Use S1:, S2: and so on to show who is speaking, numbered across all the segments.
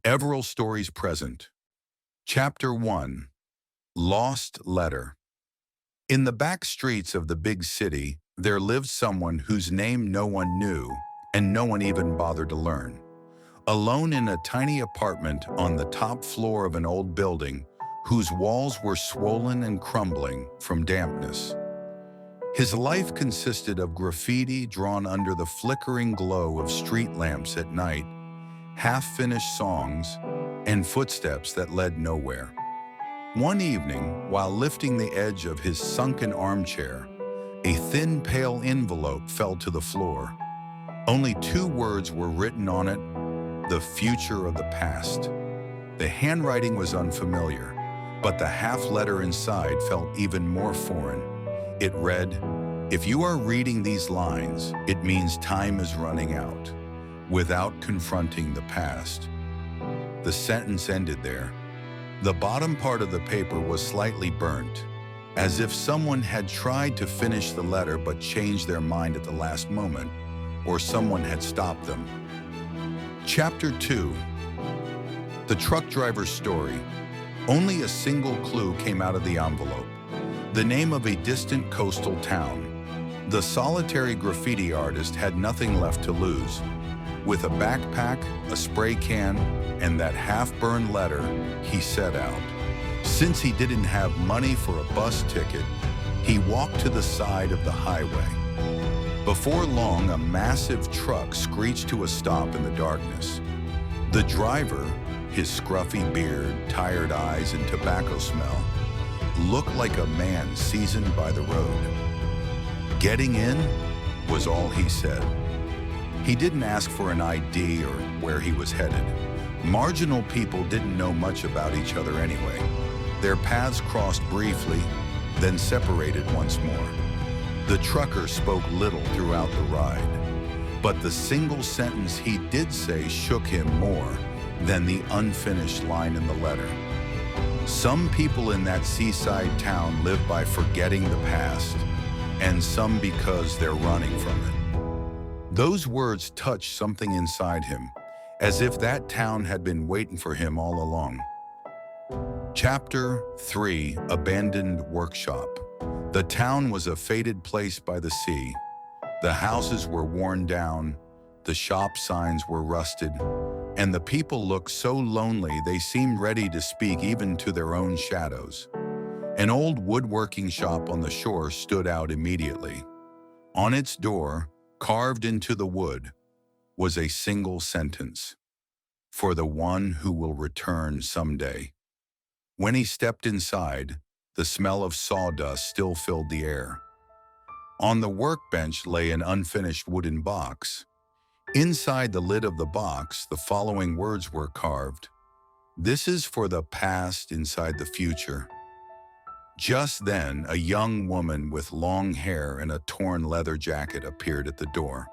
S1: Everal Stories Present. Chapter 1. Lost Letter. In the back streets of the big city, there lived someone whose name no one knew and no one even bothered to learn. Alone in a tiny apartment on the top floor of an old building whose walls were swollen and crumbling from dampness. His life consisted of graffiti drawn under the flickering glow of street lamps at night, half-finished songs, and footsteps that led nowhere. One evening, while lifting the edge of his sunken armchair, a thin, pale envelope fell to the floor. Only 2 words were written on it: the future of the past. The handwriting was unfamiliar, but the half-letter inside felt even more foreign. It read, "If you are reading these lines, it means time is running out, without confronting the past." The sentence ended there. The bottom part of the paper was slightly burnt, as if someone had tried to finish the letter but changed their mind at the last moment, or someone had stopped them. Chapter 2. The truck driver's story. Only a single clue came out of the envelope: the name of a distant coastal town. The solitary graffiti artist had nothing left to lose. With a backpack, a spray can, and that half-burned letter, he set out. Since he didn't have money for a bus ticket, he walked to the side of the highway. Before long, a massive truck screeched to a stop in the darkness. The driver, his scruffy beard, tired eyes, and tobacco smell, looked like a man seasoned by the road. "Getting in," was all he said. He didn't ask for an ID or where he was headed. Marginal people didn't know much about each other anyway. Their paths crossed briefly, then separated once more. The trucker spoke little throughout the ride, but the single sentence he did say shook him more than the unfinished line in the letter. Some people in that seaside town live by forgetting the past, and some because they're running from it. Those words touched something inside him, as if that town had been waiting for him all along. Chapter 3. Abandoned Workshop. The town was a faded place by the sea. The houses were worn down, the shop signs were rusted, and the people looked so lonely they seemed ready to speak even to their own shadows. An old woodworking shop on the shore stood out immediately. On its door, carved into the wood, was a single sentence: "For the one who will return someday." When he stepped inside, the smell of sawdust still filled the air. On the workbench lay an unfinished wooden box. Inside the lid of the box, the following words were carved: "This is for the past inside the future." Just then, a young woman with long hair and a torn leather jacket appeared at the door.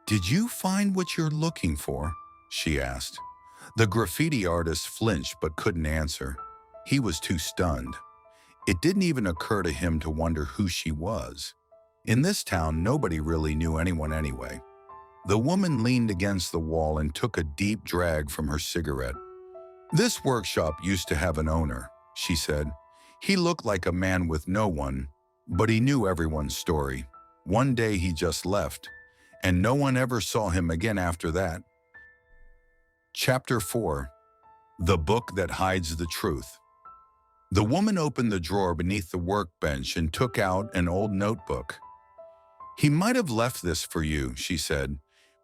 S1: "Did you find what you're looking for?" she asked. The graffiti artist flinched but couldn't answer. He was too stunned. It didn't even occur to him to wonder who she was. In this town, nobody really knew anyone anyway. The woman leaned against the wall and took a deep drag from her cigarette. "This workshop used to have an owner," she said. "He looked like a man with no one, but he knew everyone's story. One day he just left, and no one ever saw him again after that." Chapter 4. The Book That Hides the Truth. The woman opened the drawer beneath the workbench and took out an old notebook. "He might have left this for you," she said,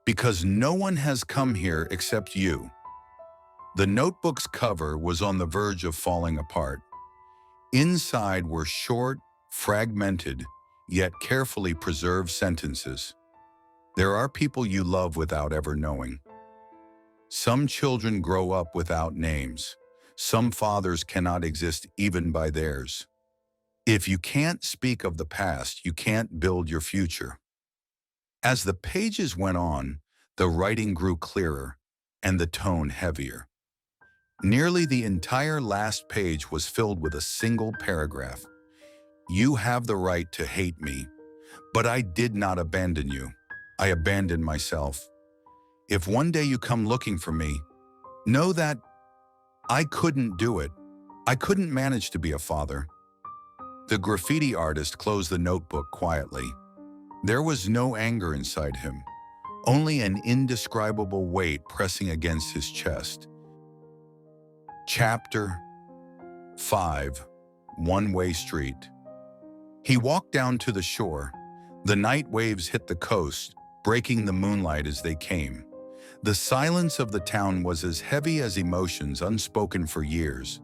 S1: "because no one has come here except you." The notebook's cover was on the verge of falling apart. Inside were short, fragmented, yet carefully preserved sentences. "There are people you love without ever knowing. Some children grow up without names. Some fathers cannot exist even by theirs. If you can't speak of the past, you can't build your future." As the pages went on, the writing grew clearer and the tone heavier. Nearly the entire last page was filled with a single paragraph. "You have the right to hate me, but I did not abandon you. I abandoned myself. If one day you come looking for me, Know that I couldn't do it. I couldn't manage to be a father. The graffiti artist closed the notebook quietly. There was no anger inside him, only an indescribable weight pressing against his chest. Chapter 5. One-Way Street. He walked down to the shore. The night waves hit the coast, breaking the moonlight as they came. The silence of the town was as heavy as emotions unspoken for years.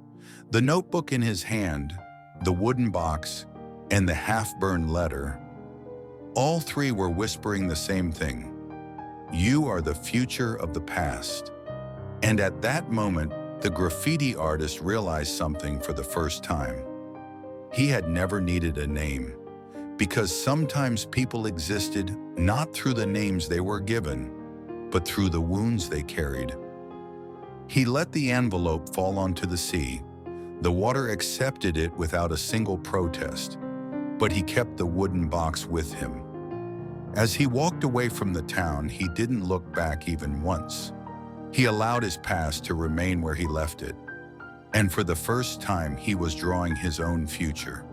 S1: The notebook in his hand, the wooden box, and the half-burned letter, all three were whispering the same thing. You are the future of the past. And at that moment, the graffiti artist realized something for the first time. He had never needed a name, because sometimes people existed not through the names they were given, but through the wounds they carried. He let the envelope fall onto the sea. The water accepted it without a single protest, but he kept the wooden box with him. As he walked away from the town, he didn't look back even once. He allowed his past to remain where he left it. And for the first time, he was drawing his own future.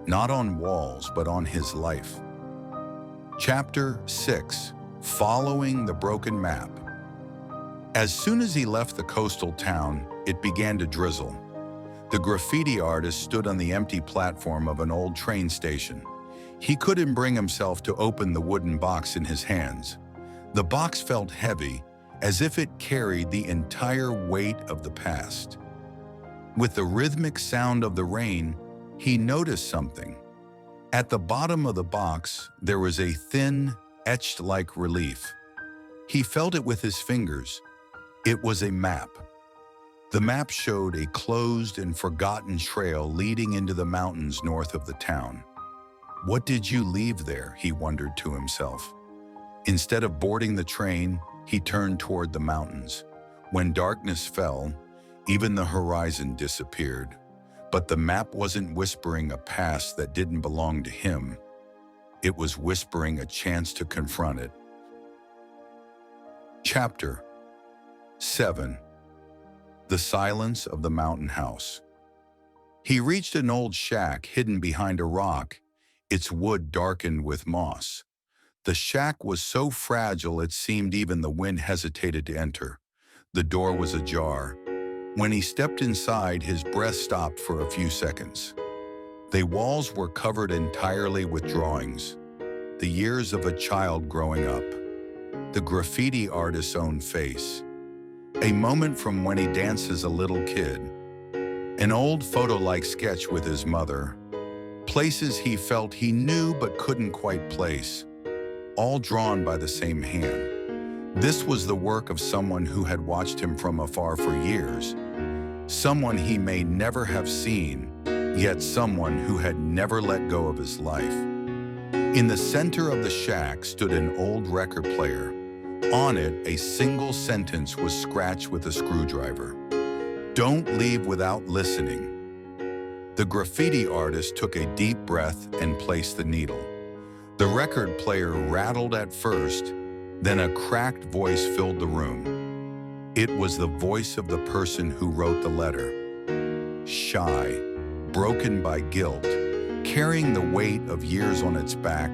S1: Not on walls, but on his life. Chapter 6. Following the Broken Map. As soon as he left the coastal town, it began to drizzle. The graffiti artist stood on the empty platform of an old train station. He couldn't bring himself to open the wooden box in his hands. The box felt heavy, as if it carried the entire weight of the past. With the rhythmic sound of the rain, he noticed something. At the bottom of the box, there was a thin, etched-like relief. He felt it with his fingers. It was a map. The map showed a closed and forgotten trail leading into the mountains north of the town. What did you leave there? He wondered to himself. Instead of boarding the train, he turned toward the mountains. When darkness fell, even the horizon disappeared. But the map wasn't whispering a past that didn't belong to him. It was whispering a chance to confront it. Chapter 7. The Silence of the Mountain House. He reached an old shack hidden behind a rock, its wood darkened with moss. The shack was so fragile it seemed even the wind hesitated to enter. The door was ajar. When he stepped inside, his breath stopped for a few seconds. The walls were covered entirely with drawings, the years of a child growing up, the graffiti artist's own face, a moment from when he danced as a little kid, an old photo-like sketch with his mother, places he felt he knew but couldn't quite place, all drawn by the same hand. This was the work of someone who had watched him from afar for years, someone he may never have seen, yet someone who had never let go of his life. In the center of the shack stood an old record player. On it, a single sentence was scratched with a screwdriver. Don't leave without listening. The graffiti artist took a deep breath and placed the needle. The record player rattled at first, then a cracked voice filled the room. It was the voice of the person who wrote the letter. Shy, broken by guilt, carrying the weight of years on its back.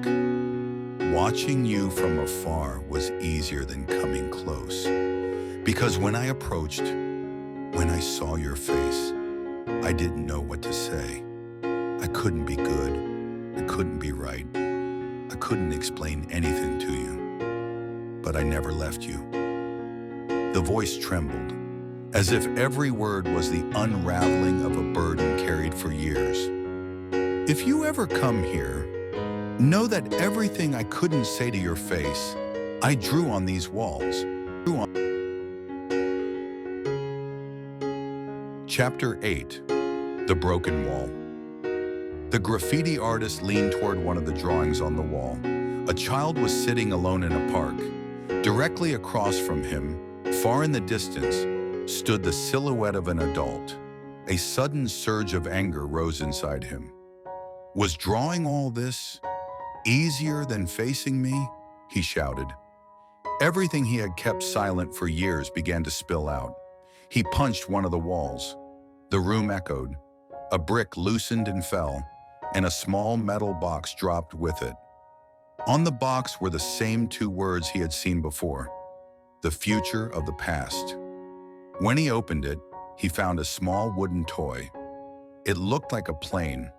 S1: Watching you from afar was easier than coming close. Because when I approached, when I saw your face, I didn't know what to say. I couldn't be good. I couldn't be right. I couldn't explain anything to you. But I never left you. The voice trembled, as if every word was the unraveling of a burden carried for years. If you ever come here, know that everything I couldn't say to your face, I drew on these walls. Chapter 8. The Broken Wall. The graffiti artist leaned toward one of the drawings on the wall. A child was sitting alone in a park. Directly across from him, far in the distance, stood the silhouette of an adult. A sudden surge of anger rose inside him. Was drawing all this easier than facing me? He shouted. Everything he had kept silent for years began to spill out. He punched one of the walls. The room echoed. A brick loosened and fell, and a small metal box dropped with it. On the box were the same two words he had seen before: the future of the past. When he opened it, he found a small wooden toy. It looked like a plane,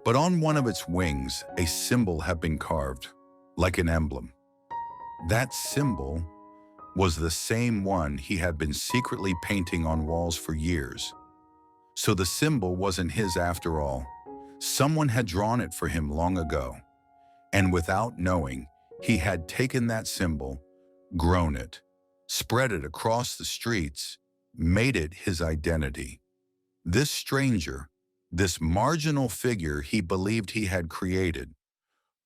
S1: but on one of its wings, a symbol had been carved, like an emblem. That symbol was the same one he had been secretly painting on walls for years. So the symbol wasn't his after all. Someone had drawn it for him long ago. And without knowing, he had taken that symbol, grown it, spread it across the streets, made it his identity. This stranger, this marginal figure he believed he had created,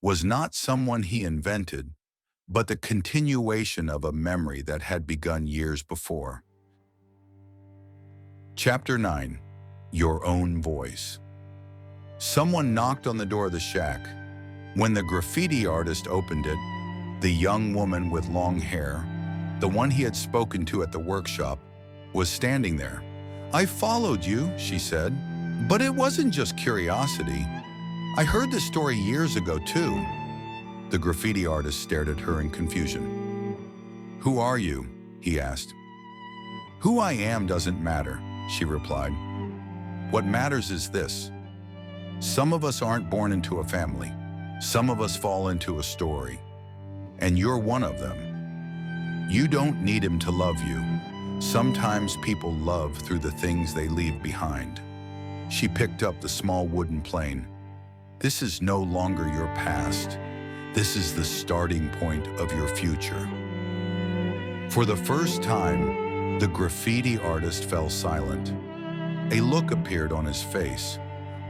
S1: was not someone he invented, but the continuation of a memory that had begun years before. Chapter 9. Your Own Voice. Someone knocked on the door of the shack. When the graffiti artist opened it, the young woman with long hair, the one he had spoken to at the workshop, was standing there. "I followed you," she said, "but it wasn't just curiosity. I heard this story years ago too." The graffiti artist stared at her in confusion. "Who are you?" he asked. "Who I am doesn't matter," she replied. "What matters is this. Some of us aren't born into a family. Some of us fall into a story. And you're one of them. You don't need him to love you. Sometimes people love through the things they leave behind." She picked up the small wooden plane. "This is no longer your past. This is the starting point of your future." For the first time, the graffiti artist fell silent. A look appeared on his face,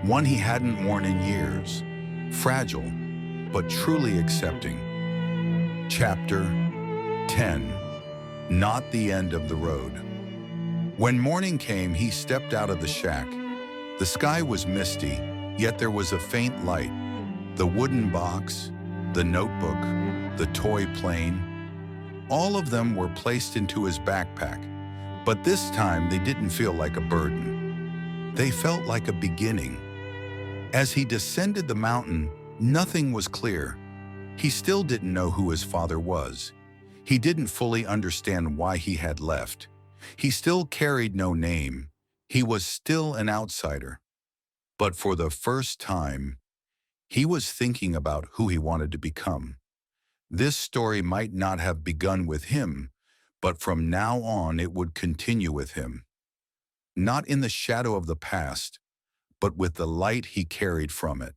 S1: one he hadn't worn in years, fragile, but truly accepting. Chapter 10. Not the End of the Road. When morning came, he stepped out of the shack. The sky was misty, yet there was a faint light. The wooden box, the notebook, the toy plane, all of them were placed into his backpack, but this time they didn't feel like a burden. They felt like a beginning. As he descended the mountain, nothing was clear. He still didn't know who his father was. He didn't fully understand why he had left. He still carried no name. He was still an outsider. But for the first time, he was thinking about who he wanted to become. This story might not have begun with him, but from now on it would continue with him. Not in the shadow of the past, but with the light he carried from it.